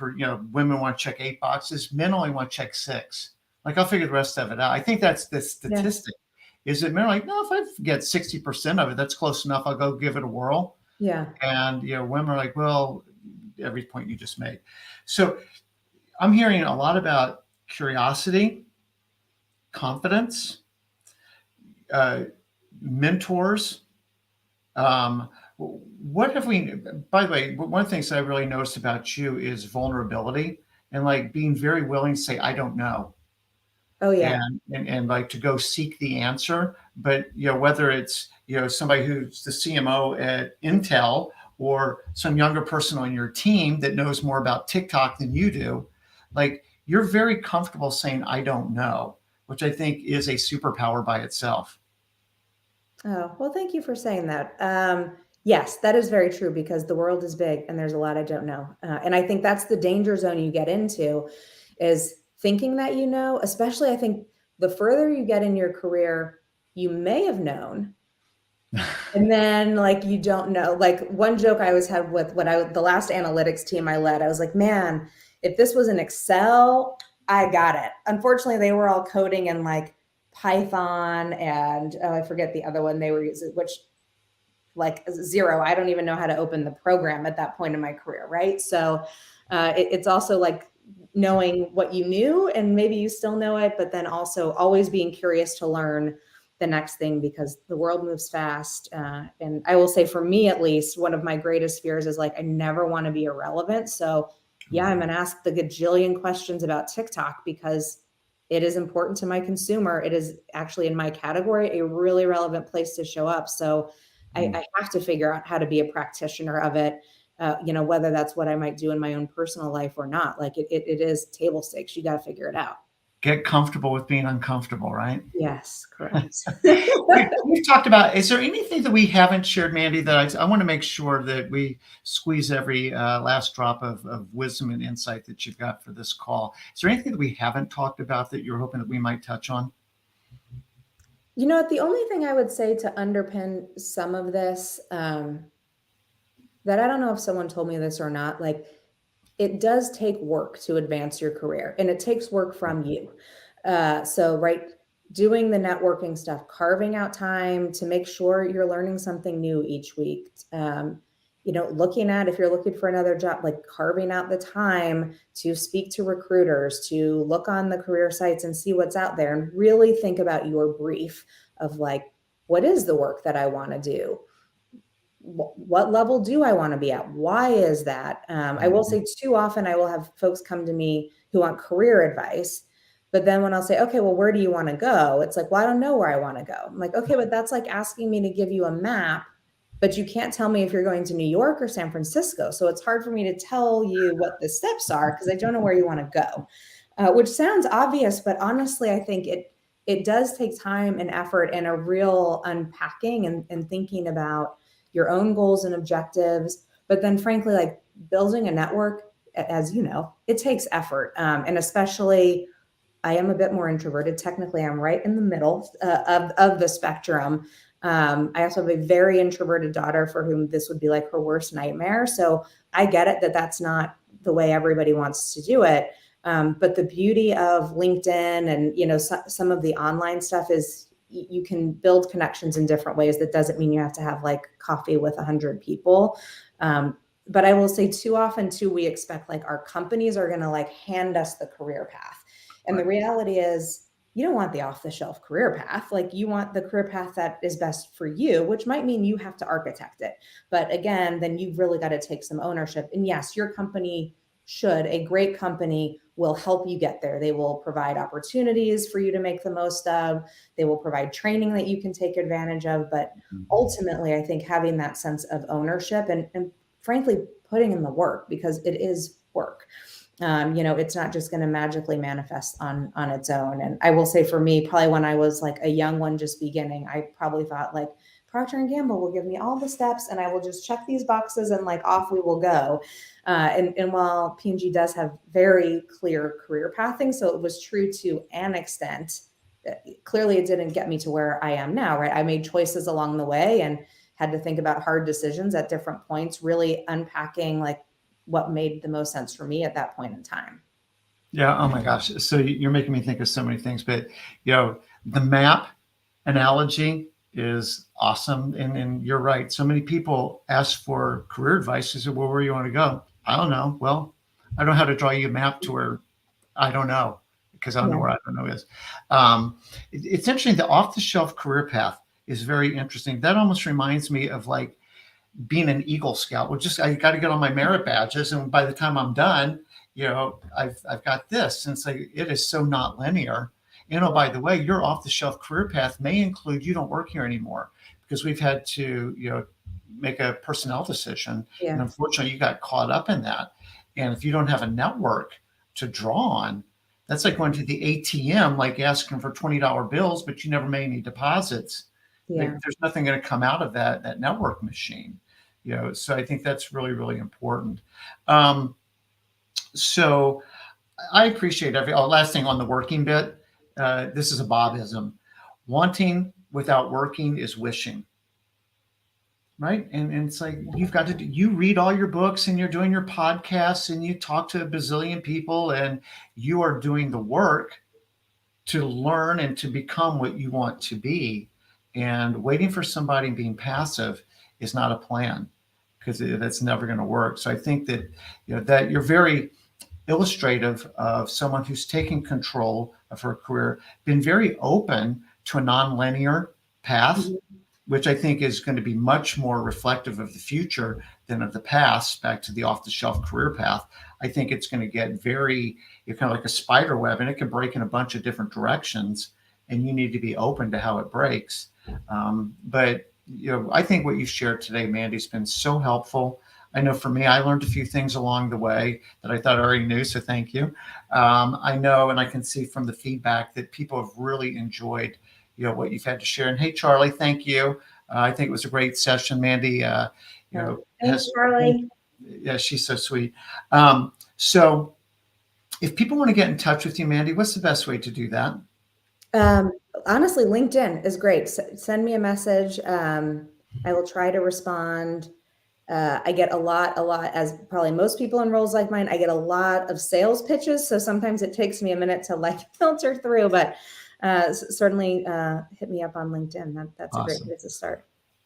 women want to check 8 boxes, men only want to check 6. Like, I'll figure the rest of it out. I think that's the Yeah. statistic. Is that men are like, no, if I get 60% of it, that's close enough. I'll go give it a whirl. Yeah. And women are like, well, every point you just made. So I'm hearing a lot about curiosity, confidence, mentors. What have we, by the way, one of the things that I really noticed about you is vulnerability and like being very willing to say, I don't know. Oh, yeah. And like to go seek the answer. But whether it's somebody who's the CMO at Intel or some younger person on your team that knows more about TikTok than you do, like, you're very comfortable saying I don't know, which I think is a superpower by itself. Oh, well, thank you for saying that. Yes, that is very true, because the world is big and there's a lot I don't know. And I think that's the danger zone you get into, is thinking that you know, especially I think the further you get in your career, you may have known. And then, like, you don't know. Like, one joke I always had with the last analytics team I led, I was like, man, if this was an Excel, I got it. Unfortunately, they were all coding in like Python and I forget the other one they were using, which, like, zero. I don't even know how to open the program at that point in my career, right? So it's also like knowing what you knew and maybe you still know it, but then also always being curious to learn the next thing, because the world moves fast. And I will say, for me at least, one of my greatest fears is like, I never want to be irrelevant. So yeah, I'm going to ask the gajillion questions about TikTok because it is important to my consumer. It is actually, in my category, a really relevant place to show up. So I have to figure out how to be a practitioner of it. Whether that's what I might do in my own personal life or not. Like, it is table stakes. You got to figure it out. Get comfortable with being uncomfortable, right? Yes, correct. We've talked about, is there anything that we haven't shared, Mandy, that I want to make sure that we squeeze every last drop of wisdom and insight that you've got for this call? Is there anything that we haven't talked about that you're hoping that we might touch on? You know what? The only thing I would say to underpin some of this, that I don't know if someone told me this or not, like, it does take work to advance your career, and it takes work from you. So, right, doing the networking stuff, carving out time to make sure you're learning something new each week. Looking at, if you're looking for another job, like carving out the time to speak to recruiters, to look on the career sites and see what's out there, and really think about your brief of like, what is the work that I want to do? What level do I want to be at? Why is that? I will say, too often I will have folks come to me who want career advice, but then when I'll say, okay, well, where do you want to go? It's like, well, I don't know where I want to go. I'm like, okay, but that's like asking me to give you a map, but you can't tell me if you're going to New York or San Francisco. So it's hard for me to tell you what the steps are because I don't know where you want to go, which sounds obvious, but honestly, I think it does take time and effort and a real unpacking and thinking about your own goals and objectives. But then frankly, like, building a network, as you know, it takes effort. And especially, I am a bit more introverted. Technically, I'm right in the middle of the spectrum. I also have a very introverted daughter for whom this would be like her worst nightmare. So I get it that that's not the way everybody wants to do it. But the beauty of LinkedIn and, some of the online stuff is you can build connections in different ways. That doesn't mean you have to have like coffee with 100 people. But I will say, too often too, we expect like our companies are going to like hand us the career path. And the reality is, you don't want the off-the-shelf career path. Like, you want the career path that is best for you, which might mean you have to architect it. But again, then you've really got to take some ownership. And yes, your company should, a great company will help you get there. They will provide opportunities for you to make the most of. They will provide training that you can take advantage of. But ultimately, I think having that sense of ownership and frankly, putting in the work, because it is work. It's not just going to magically manifest on its own. And I will say, for me, probably when I was like a young one just beginning, I probably thought like, Procter & Gamble will give me all the steps and I will just check these boxes and like off we will go. And while P&G does have very clear career pathing, so it was true to an extent, clearly it didn't get me to where I am now, right? I made choices along the way and had to think about hard decisions at different points, really unpacking like what made the most sense for me at that point in time. Yeah. Oh my gosh. So you're making me think of so many things, but the map analogy is awesome. And you're right. So many people ask for career advice. They say, well, where do you want to go? I don't know. Well, I don't know how to draw you a map to where I don't know, because I don't know where I don't know is. It's interesting. The off-the-shelf career path is very interesting. That almost reminds me of like being an Eagle Scout. Well, I got to get on my merit badges, and by the time I'm done, I've got this. And it's like, it is so not linear. By the way, your off-the-shelf career path may include you don't work here anymore, because we've had to make a personnel decision, and unfortunately, you got caught up in that. And if you don't have a network to draw on, that's like going to the ATM, like asking for $20 bills, but you never made any deposits. There's nothing going to come out of that network machine. So I think that's really, really important. So I appreciate last thing on the working bit. This is a Bobism. Wanting without working is wishing. Right. And it's like, you read all your books and you're doing your podcasts and you talk to a bazillion people and you are doing the work to learn and to become what you want to be. And waiting for somebody being passive is not a plan, because that's never going to work. So I think that, that you're very illustrative of someone who's taken control of her career, been very open to a nonlinear path, which I think is going to be much more reflective of the future than of the past, back to the off-the-shelf career path. I think it's going to get you're kind of like a spider web, and it can break in a bunch of different directions, and you need to be open to how it breaks. But I think what you shared today, Mandy, has been so helpful. I know for me, I learned a few things along the way that I thought I already knew, so thank you. I know, and I can see from the feedback that people have really enjoyed what you've had to share. And hey, Charlie, thank you. I think it was a great session. Mandy, thanks, Charlie. Yeah, she's so sweet. So if people want to get in touch with you, Mandy, what's the best way to do that? Honestly, LinkedIn is great. Send me a message. I will try to respond. I get a lot, as probably most people in roles like mine, I get a lot of sales pitches. So sometimes it takes me a minute to like filter through, but certainly hit me up on LinkedIn. That's awesome. A great place to start.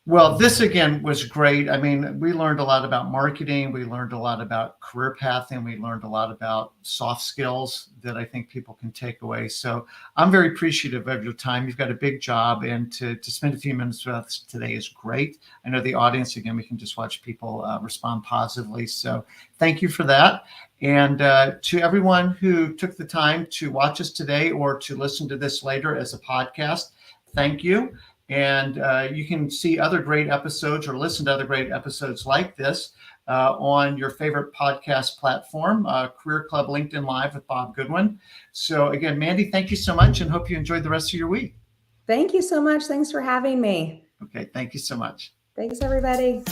Well, this again was great. I mean, we learned a lot about marketing. We learned a lot about career pathing. We learned a lot about soft skills that I think people can take away. So I'm very appreciative of your time. You've got a big job, and to spend a few minutes with us today is great. I know the audience, again, we can just watch people respond positively. So thank you for that. And to everyone who took the time to watch us today or to listen to this later as a podcast, thank you. And you can see other great episodes or listen to other great episodes like this on your favorite podcast platform, Career Club LinkedIn Live with Bob Goodwin. So again, Mandy, thank you so much, and hope you enjoyed the rest of your week. Thank you so much. Thanks for having me. Okay, thank you so much. Thanks, everybody.